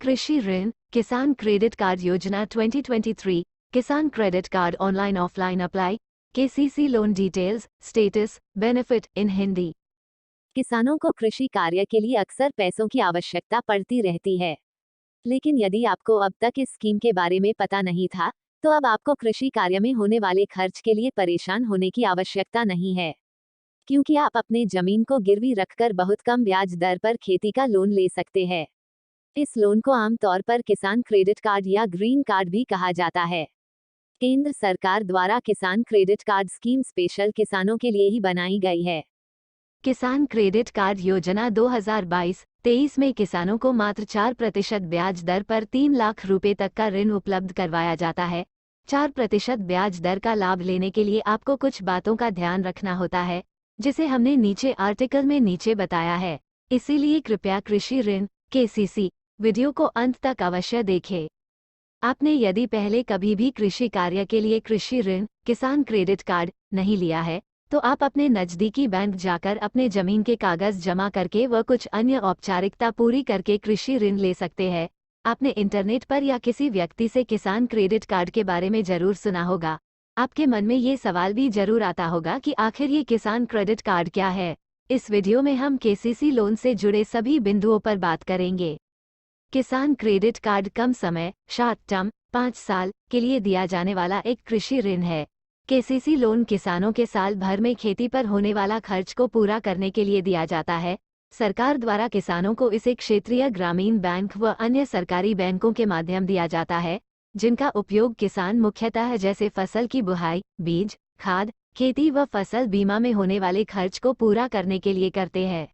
कृषि ऋण किसान क्रेडिट कार्ड योजना 2023 किसान credit card online offline apply KCC loan details status benefit in Hindi. किसानों को कृषि कार्य के लिए अक्सर पैसों की आवश्यकता पड़ती रहती है, लेकिन यदि आपको अब तक इस स्कीम के बारे में पता नहीं था, तो अब आपको कृषि कार्य में होने वाले खर्च के लिए परेशान होने की आवश्यकता नहीं है, क्योंकि आप अपने जमीन को गिरवी रखकर बहुत कम ब्याज दर पर खेती का लोन ले सकते हैं। इस लोन को आमतौर पर किसान क्रेडिट कार्ड या ग्रीन कार्ड भी कहा जाता है। केंद्र सरकार द्वारा किसान क्रेडिट कार्ड स्कीम स्पेशल किसानों के लिए ही बनाई गई है। किसान क्रेडिट कार्ड योजना 2022-23 में किसानों को मात्र 4% ब्याज दर पर 3 लाख रुपए तक का ऋण उपलब्ध करवाया जाता है। 4% ब्याज दर का लाभ लेने के लिए आपको कुछ बातों का ध्यान रखना होता है, जिसे हमने नीचे आर्टिकल में नीचे बताया है। इसीलिए कृपया कृषि ऋण केसीसी वीडियो को अंत तक अवश्य देखें। आपने यदि पहले कभी भी कृषि कार्य के लिए कृषि ऋण किसान क्रेडिट कार्ड नहीं लिया है, तो आप अपने नज़दीकी बैंक जाकर अपने जमीन के कागज जमा करके व कुछ अन्य औपचारिकता पूरी करके कृषि ऋण ले सकते हैं। आपने इंटरनेट पर या किसी व्यक्ति से किसान क्रेडिट कार्ड के बारे में जरूर सुना होगा। आपके मन में ये सवाल भी जरूर आता होगा कि आखिर ये किसान क्रेडिट कार्ड क्या है। इस वीडियो में हम केसीसी लोन से जुड़े सभी बिंदुओं पर बात करेंगे। किसान क्रेडिट कार्ड कम समय शॉर्ट टर्म 5 साल के लिए दिया जाने वाला एक कृषि ऋण है। केसीसी लोन किसानों के साल भर में खेती पर होने वाला खर्च को पूरा करने के लिए दिया जाता है। सरकार द्वारा किसानों को इसे क्षेत्रीय ग्रामीण बैंक व अन्य सरकारी बैंकों के माध्यम दिया जाता है, जिनका उपयोग किसान मुख्यतः जैसे फसल की बुआई, बीज, खाद, खेती व फसल बीमा में होने वाले खर्च को पूरा करने के लिए करते हैं।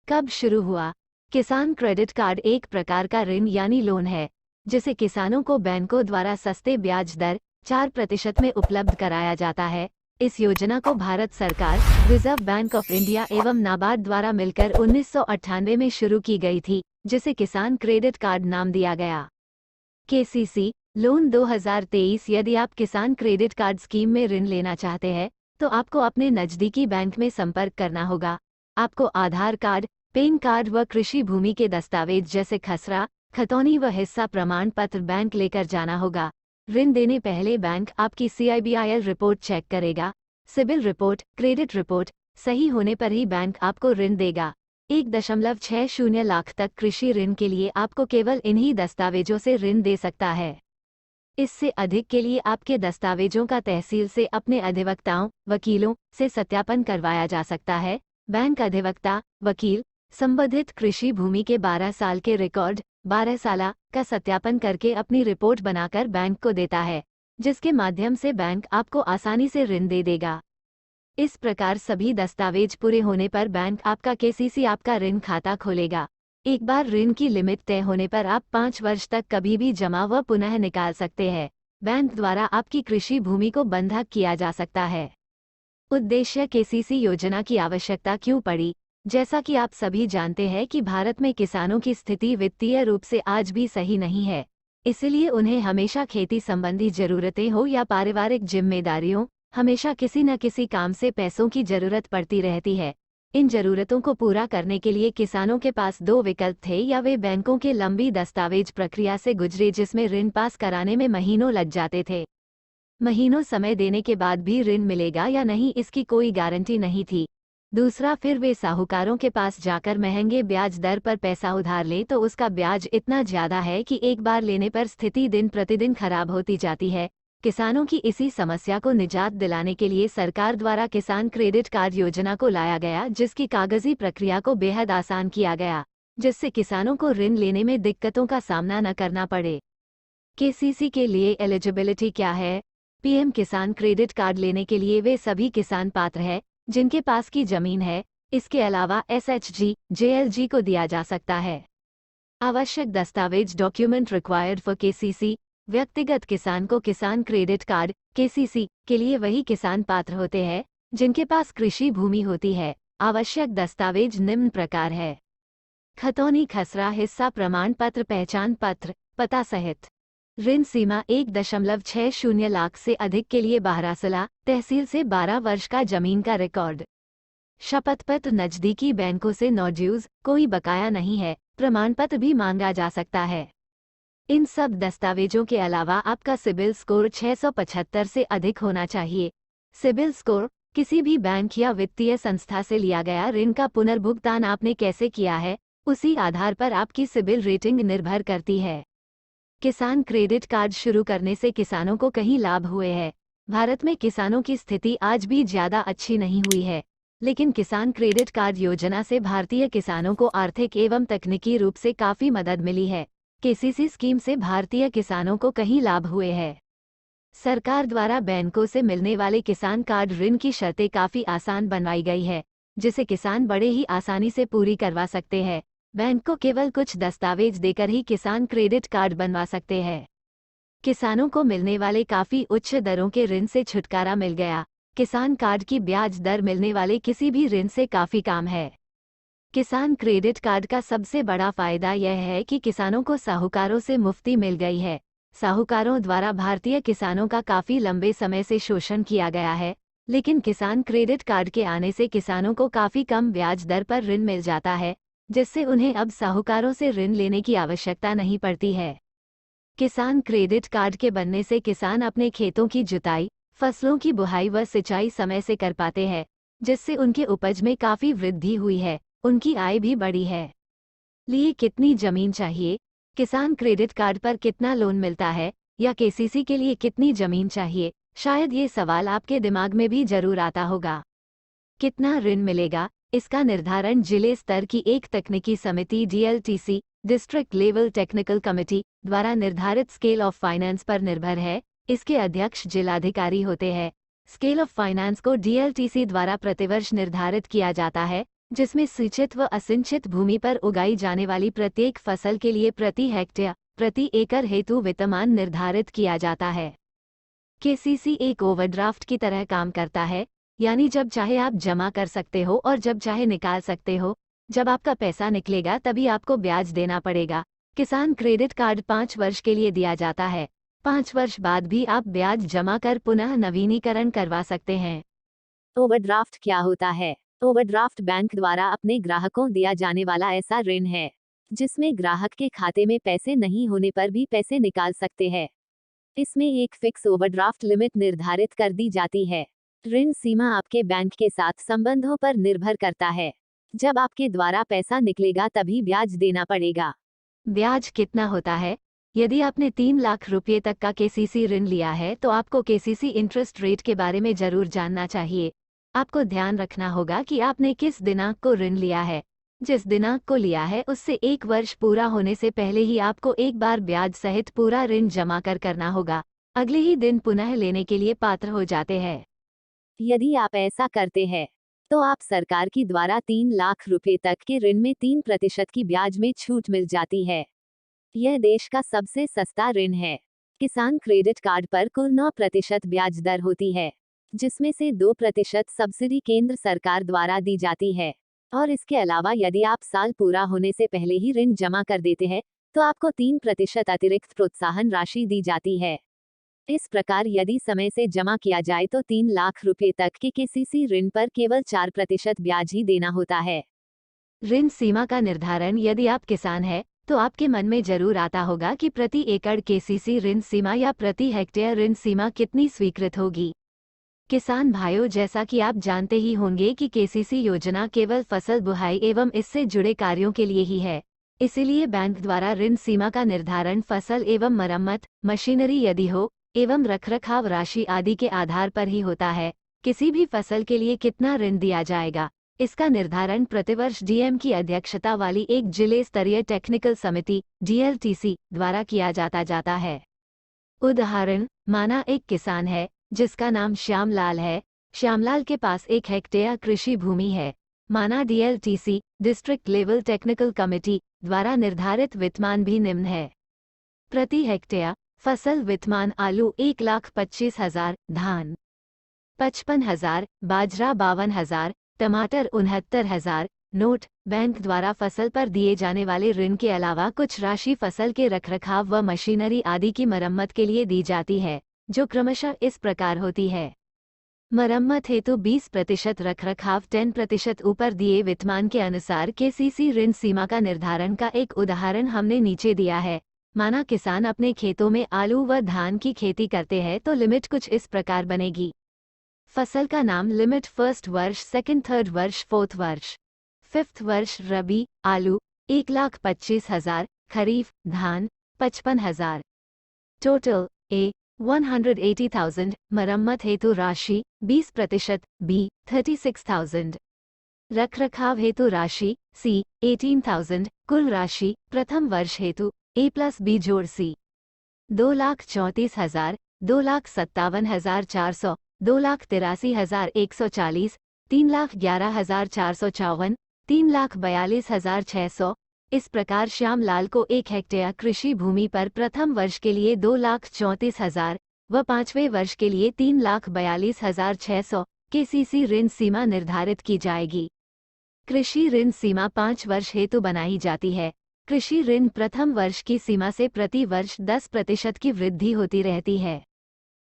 कब शुरू हुआ? किसान क्रेडिट कार्ड एक प्रकार का ऋण यानी लोन है, जिसे किसानों को बैंकों द्वारा सस्ते ब्याज दर 4% में उपलब्ध कराया जाता है। इस योजना को भारत सरकार, रिजर्व बैंक ऑफ इंडिया एवं नाबार्ड द्वारा मिलकर 1998 में शुरू की गई थी, जिसे किसान क्रेडिट कार्ड नाम दिया गया। केसीसी लोन 2023 यदि आप किसान क्रेडिट कार्ड स्कीम में ऋण लेना चाहते हैं, तो आपको अपने नज़दीकी बैंक में संपर्क करना होगा। आपको आधार कार्ड, पैन कार्ड व कृषि भूमि के दस्तावेज जैसे खसरा, खतौनी व हिस्सा प्रमाण पत्र बैंक लेकर जाना होगा। ऋण देने पहले बैंक आपकी CIBIL रिपोर्ट चेक करेगा। सिबिल रिपोर्ट, क्रेडिट रिपोर्ट सही होने पर ही बैंक आपको ऋण देगा। 1.60 लाख तक कृषि ऋण के लिए आपको केवल इन्हीं दस्तावेजों से ऋण दे सकता है। इससे अधिक के लिए आपके दस्तावेजों का तहसील से अपने अधिवक्ताओं, वकीलों से सत्यापन करवाया जा सकता है। बैंक अधिवक्ता, वकील संबंधित कृषि भूमि के 12 साल के रिकॉर्ड 12 साल का सत्यापन करके अपनी रिपोर्ट बनाकर बैंक को देता है, जिसके माध्यम से बैंक आपको आसानी से ऋण दे देगा। इस प्रकार सभी दस्तावेज पूरे होने पर बैंक आपका केसीसी आपका ऋण खाता खोलेगा। एक बार ऋण की लिमिट तय होने पर आप 5 वर्ष तक कभी भी जमा व पुनः निकाल सकते हैं। बैंक द्वारा आपकी कृषि भूमि को बंधक किया जा सकता है। उद्देश्य केसीसी योजना की आवश्यकता क्यों पड़ी? जैसा कि आप सभी जानते हैं कि भारत में किसानों की स्थिति वित्तीय रूप से आज भी सही नहीं है, इसलिए उन्हें हमेशा खेती संबंधी जरूरतें हो या पारिवारिक जिम्मेदारियों, हमेशा किसी न किसी काम से पैसों की जरूरत पड़ती रहती है। इन जरूरतों को पूरा करने के लिए किसानों के पास 2 विकल्प थे, या वे बैंकों के लंबी दस्तावेज प्रक्रिया से गुजरे जिसमें ऋण पास कराने में महीनों लग जाते थे। महीनों समय देने के बाद भी ऋण मिलेगा या नहीं इसकी कोई गारंटी नहीं थी। दूसरा, फिर वे साहूकारों के पास जाकर महंगे ब्याज दर पर पैसा उधार ले तो उसका ब्याज इतना ज्यादा है कि एक बार लेने पर स्थिति दिन प्रतिदिन खराब होती जाती है। किसानों की इसी समस्या को निजात दिलाने के लिए सरकार द्वारा किसान क्रेडिट कार्ड योजना को लाया गया, जिसकी कागजी प्रक्रिया को बेहद आसान किया गया, जिससे किसानों को ऋण लेने में दिक्कतों का सामना न करना पड़े। केसीसी के लिए एलिजिबिलिटी क्या है? PM किसान क्रेडिट कार्ड लेने के लिए वे सभी किसान पात्र हैं जिनके पास की जमीन है। इसके अलावा SHG, JLG को दिया जा सकता है। आवश्यक दस्तावेज डॉक्यूमेंट रिक्वायर्ड फॉर केसीसी। व्यक्तिगत किसान को किसान क्रेडिट कार्ड KCC के लिए वही किसान पात्र होते हैं जिनके पास कृषि भूमि होती है। आवश्यक दस्तावेज निम्न प्रकार है: खतौनी, खसरा, हिस्सा प्रमाण पत्र, पहचान पत्र, पता सहित। ऋण सीमा 1.60 लाख से अधिक के लिए 12 साल, तहसील से 12 वर्ष का जमीन का रिकॉर्ड। शपथ पत्र नजदीकी बैंकों से नो ड्यूज, कोई बकाया नहीं है, प्रमाण पत्र भी मांगा जा सकता है। इन सब दस्तावेजों के अलावा आपका सिबिल स्कोर 675 से अधिक होना चाहिए। सिबिल स्कोर किसी भी बैंक या वित्तीय संस्था से लिया गया ऋण का पुनर्भुगतान आपने कैसे किया है, उसी आधार पर आपकी सिबिल रेटिंग निर्भर करती है। किसान क्रेडिट कार्ड शुरू करने से किसानों को कई लाभ हुए हैं। भारत में किसानों की स्थिति आज भी ज्यादा अच्छी नहीं हुई है, लेकिन किसान क्रेडिट कार्ड योजना से भारतीय किसानों को आर्थिक एवं तकनीकी रूप से काफी मदद मिली है। केसीसी स्कीम से भारतीय किसानों को कई लाभ हुए हैं। सरकार द्वारा बैंकों से मिलने वाले किसान कार्ड ऋण की शर्तें काफी आसान बनवाई गई है, जिसे किसान बड़े ही आसानी से पूरी करवा सकते हैं। बैंक को केवल कुछ दस्तावेज देकर ही किसान क्रेडिट कार्ड बनवा सकते हैं। किसानों को मिलने वाले काफी उच्च दरों के ऋण से छुटकारा मिल गया। किसान कार्ड की ब्याज दर मिलने वाले किसी भी ऋण से काफी कम है। किसान क्रेडिट कार्ड का सबसे बड़ा फायदा यह है कि किसानों को साहूकारों से मुफ्ती मिल गई है। साहूकारों द्वारा भारतीय किसानों का काफी लंबे समय से शोषण किया गया है, लेकिन किसान क्रेडिट कार्ड के आने से किसानों को काफी कम ब्याज दर पर ऋण मिल जाता है, जिससे उन्हें अब साहूकारों से ऋण लेने की आवश्यकता नहीं पड़ती है। किसान क्रेडिट कार्ड के बनने से किसान अपने खेतों की जुताई, फसलों की बुहाई व सिंचाई समय से कर पाते हैं, जिससे उनके उपज में काफी वृद्धि हुई है, उनकी आय भी बढ़ी है। लिए कितनी जमीन चाहिए, किसान क्रेडिट कार्ड पर कितना लोन मिलता है, या केसीसी के लिए कितनी जमीन चाहिए, शायद ये सवाल आपके दिमाग में भी जरूर आता होगा। कितना ऋण मिलेगा, इसका निर्धारण जिले स्तर की एक तकनीकी समिति DLTC district level technical committee द्वारा निर्धारित स्केल ऑफ फाइनेंस पर निर्भर है। इसके अध्यक्ष जिलाधिकारी होते हैं। स्केल ऑफ फाइनेंस को DLTC द्वारा प्रतिवर्ष निर्धारित किया जाता है, जिसमें सिंचित व असिंचित भूमि पर उगाई जाने वाली प्रत्येक फसल के लिए प्रति हेक्टेयर प्रति एकड़ हेतु वित्तमान निर्धारित किया जाता है। केसीसी एक ओवरड्राफ्ट की तरह काम करता है, यानी जब चाहे आप जमा कर सकते हो और जब चाहे निकाल सकते हो। जब आपका पैसा निकलेगा तभी आपको ब्याज देना पड़ेगा। किसान क्रेडिट कार्ड 5 वर्ष के लिए दिया जाता है। 5 वर्ष बाद भी आप ब्याज जमा कर पुनः नवीनीकरण करवा सकते हैं। ओवरड्राफ्ट क्या होता है? ओवरड्राफ्ट बैंक द्वारा अपने ग्राहकों दिया जाने वाला ऐसा ऋण है, जिसमें ग्राहक के खाते में पैसे नहीं होने पर भी पैसे निकाल सकते हैं। इसमें एक फिक्स ओवरड्राफ्ट लिमिट निर्धारित कर दी जाती है। ऋण सीमा आपके बैंक के साथ संबंधों पर निर्भर करता है। जब आपके द्वारा पैसा निकलेगा तभी ब्याज देना पड़ेगा। ब्याज कितना होता है? यदि आपने 3 लाख रुपए तक का केसीसी ऋण लिया है तो आपको केसीसी इंटरेस्ट रेट के बारे में जरूर जानना चाहिए। आपको ध्यान रखना होगा कि आपने किस दिनांक को ऋण लिया है। जिस दिनांक को लिया है उससे 1 वर्ष पूरा होने से पहले ही आपको एक बार ब्याज सहित पूरा ऋण जमा करना होगा। अगले ही दिन पुनः लेने के लिए पात्र हो जाते हैं। यदि आप ऐसा करते हैं तो आप सरकार की द्वारा 3 लाख रुपए तक के ऋण में 3% की ब्याज में छूट मिल जाती है। यह देश का सबसे सस्ता ऋण है। किसान क्रेडिट कार्ड पर कुल 9% ब्याज दर होती है, जिसमें से 2% सब्सिडी केंद्र सरकार द्वारा दी जाती है। और इसके अलावा यदि आप साल पूरा होने से पहले ही ऋण जमा कर देते हैं तो आपको 3% अतिरिक्त प्रोत्साहन राशि दी जाती है। इस प्रकार यदि समय से जमा किया जाए तो 3 लाख रुपए तक के केसीसी ऋण पर केवल 4% ब्याज ही देना होता है। ऋण सीमा का निर्धारण यदि आप किसान हैं तो आपके मन में जरूर आता होगा कि प्रति एकड़ केसीसी ऋण सीमा या प्रति हेक्टेयर ऋण सीमा कितनी स्वीकृत होगी। किसान भाइयों, जैसा कि आप जानते ही होंगे कि केसीसी योजना केवल फसल बुहाई एवं इससे जुड़े कार्यों के लिए ही है। इसीलिए बैंक द्वारा ऋण सीमा का निर्धारण फसल एवं मरम्मत, मशीनरी यदि हो एवं रखरखाव राशि आदि के आधार पर ही होता है। किसी भी फसल के लिए कितना ऋण दिया जाएगा, इसका निर्धारण प्रतिवर्ष डीएम की अध्यक्षता वाली एक जिले स्तरीय टेक्निकल समिति DLTC द्वारा किया जाता है। उदाहरण, माना एक किसान है जिसका नाम श्यामलाल है। श्यामलाल के पास 1 हेक्टेयर कृषि भूमि है। माना DLTC district level technical committee द्वारा निर्धारित वित्तमान भी निम्न है। प्रति हेक्टेयर फसल वित्तमान आलू 1,25,000, धान 55,000, बाजरा 52,000, टमाटर 69,000। नोट, बैंक द्वारा फसल पर दिए जाने वाले ऋण के अलावा कुछ राशि फसल के रखरखाव व मशीनरी आदि की मरम्मत के लिए दी जाती है, जो क्रमशः इस प्रकार होती है। मरम्मत हेतु 20% रखरखाव 10% ऊपर दिए वित्तमान के अनुसार केसीसी ऋण सीमा का निर्धारण का एक उदाहरण हमने नीचे दिया है। माना किसान अपने खेतों में आलू व धान की खेती करते हैं तो लिमिट कुछ इस प्रकार बनेगी। फसल का नाम लिमिट फर्स्ट वर्ष, सेकंड, थर्ड वर्ष, फोर्थ वर्ष, फिफ्थ वर्ष रबी आलू 1,25,000, खरीफ धान 55,000। Total A 180,000। मरम्मत हेतु राशि 20%, बी 36,000। रखरखाव हेतु राशि सी 18,000। कुल राशि प्रथम वर्ष हेतु ए प्लस बी जोड़ सी 2,34,000, 2,57,400, 2,83,140, 3,11,454, 3,42,600। इस प्रकार श्यामलाल को 1 हेक्टेयर कृषि भूमि पर प्रथम वर्ष के लिए 2,34,000 व पांचवें वर्ष के लिए 3,42,600 केसीसी ऋण सीमा निर्धारित की जाएगी। कृषि ऋण सीमा 5 वर्ष हेतु बनाई जाती है। कृषि ऋण प्रथम वर्ष की सीमा से प्रति वर्ष 10% की वृद्धि होती रहती है।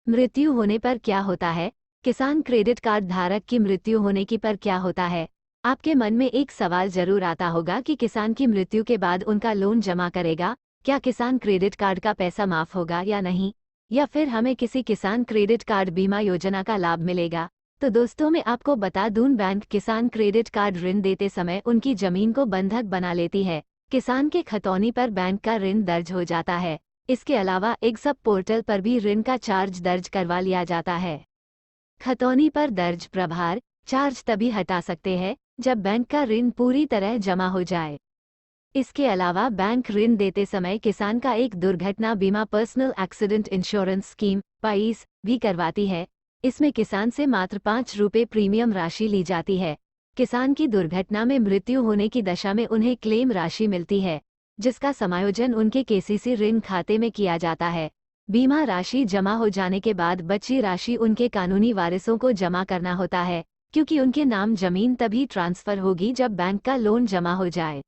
मृत्यु होने पर क्या होता है? किसान क्रेडिट कार्ड धारक की मृत्यु होने की पर क्या होता है? आपके मन में एक सवाल जरूर आता होगा कि किसान की मृत्यु के बाद उनका लोन जमा करेगा, क्या किसान क्रेडिट कार्ड का पैसा माफ होगा या नहीं, या फिर हमें किसी किसान क्रेडिट कार्ड बीमा योजना का लाभ मिलेगा? तो दोस्तों मैं आपको बता दूं, बैंक किसान क्रेडिट कार्ड ऋण देते समय उनकी जमीन को बंधक बना लेती है। किसान के खतौनी पर बैंक का ऋण दर्ज हो जाता है। इसके अलावा एक सब पोर्टल पर भी ऋण का चार्ज दर्ज करवा लिया जाता है। खतौनी पर दर्ज प्रभार चार्ज तभी हटा सकते हैं जब बैंक का ऋण पूरी तरह जमा हो जाए। इसके अलावा बैंक ऋण देते समय किसान का एक दुर्घटना बीमा personal accident insurance scheme price भी करवाती है। इसमें किसान से मात्र 5 रुपये प्रीमियम राशि ली जाती है। किसान की दुर्घटना में मृत्यु होने की दशा में उन्हें क्लेम राशि मिलती है, जिसका समायोजन उनके केसीसी ऋण खाते में किया जाता है। बीमा राशि जमा हो जाने के बाद बची राशि उनके कानूनी वारिसों को जमा करना होता है, क्योंकि उनके नाम जमीन तभी ट्रांसफर होगी जब बैंक का लोन जमा हो जाए।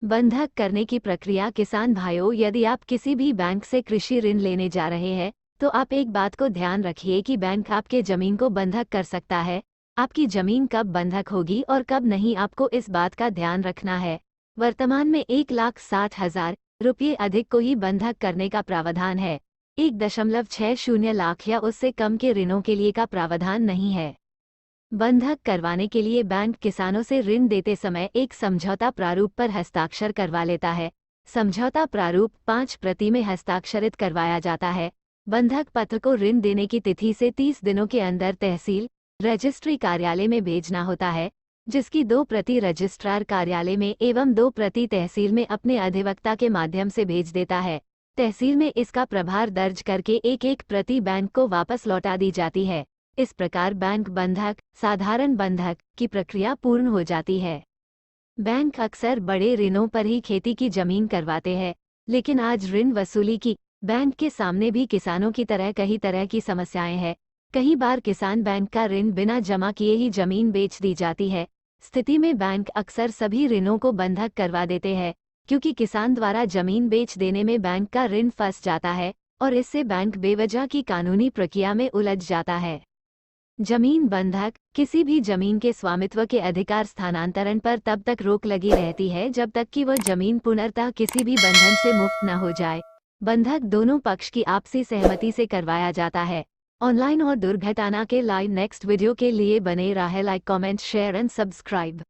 बंधक करने की प्रक्रिया किसान भाइयों, यदि आप किसी भी बैंक से कृषि ऋण लेने जा रहे हैं तो आप एक बात को ध्यान रखिए कि बैंक आपके जमीन को बंधक कर सकता है। आपकी जमीन कब बंधक होगी और कब नहीं, आपको इस बात का ध्यान रखना है। वर्तमान में 1,60,000 रुपये अधिक को ही बंधक करने का प्रावधान है। 1.60 लाख या उससे कम के ऋणों के लिए का प्रावधान नहीं है। बंधक करवाने के लिए बैंक किसानों से ऋण देते समय एक समझौता प्रारूप पर हस्ताक्षर करवा लेता है। समझौता प्रारूप 5 प्रति में हस्ताक्षरित करवाया जाता है। बंधक पत्र को ऋण देने की तिथि से 30 दिनों के अंदर तहसील रजिस्ट्री कार्यालय में भेजना होता है, जिसकी 2 प्रति रजिस्ट्रार कार्यालय में एवं 2 प्रति तहसील में अपने अधिवक्ता के माध्यम से भेज देता है। तहसील में इसका प्रभार दर्ज करके एक प्रति बैंक को वापस लौटा दी जाती है। इस प्रकार बैंक बंधक साधारण बंधक की प्रक्रिया पूर्ण हो जाती है। बैंक अक्सर बड़े ऋणों पर ही खेती की जमीन करवाते हैं, लेकिन आज ऋण वसूली की बैंक के सामने भी किसानों की तरह कई तरह की समस्याएं हैं। कई बार किसान बैंक का ऋण बिना जमा किए ही जमीन बेच दी जाती है। स्थिति में बैंक अक्सर सभी ऋणों को बंधक करवा देते हैं, क्योंकि किसान द्वारा जमीन बेच देने में बैंक का ऋण फंस जाता है और इससे बैंक बेवजह की कानूनी प्रक्रिया में उलझ जाता है। जमीन बंधक किसी भी जमीन के स्वामित्व के अधिकार स्थानांतरण पर तब तक रोक लगी रहती है जब तक कि वह जमीन पुनर्तः किसी भी बंधन से मुक्त न हो जाए। बंधक दोनों पक्ष की आपसी सहमति से करवाया जाता है। ऑनलाइन और दुर्घटना के लाइव नेक्स्ट वीडियो के लिए बने रहे। Like, comment, share and subscribe.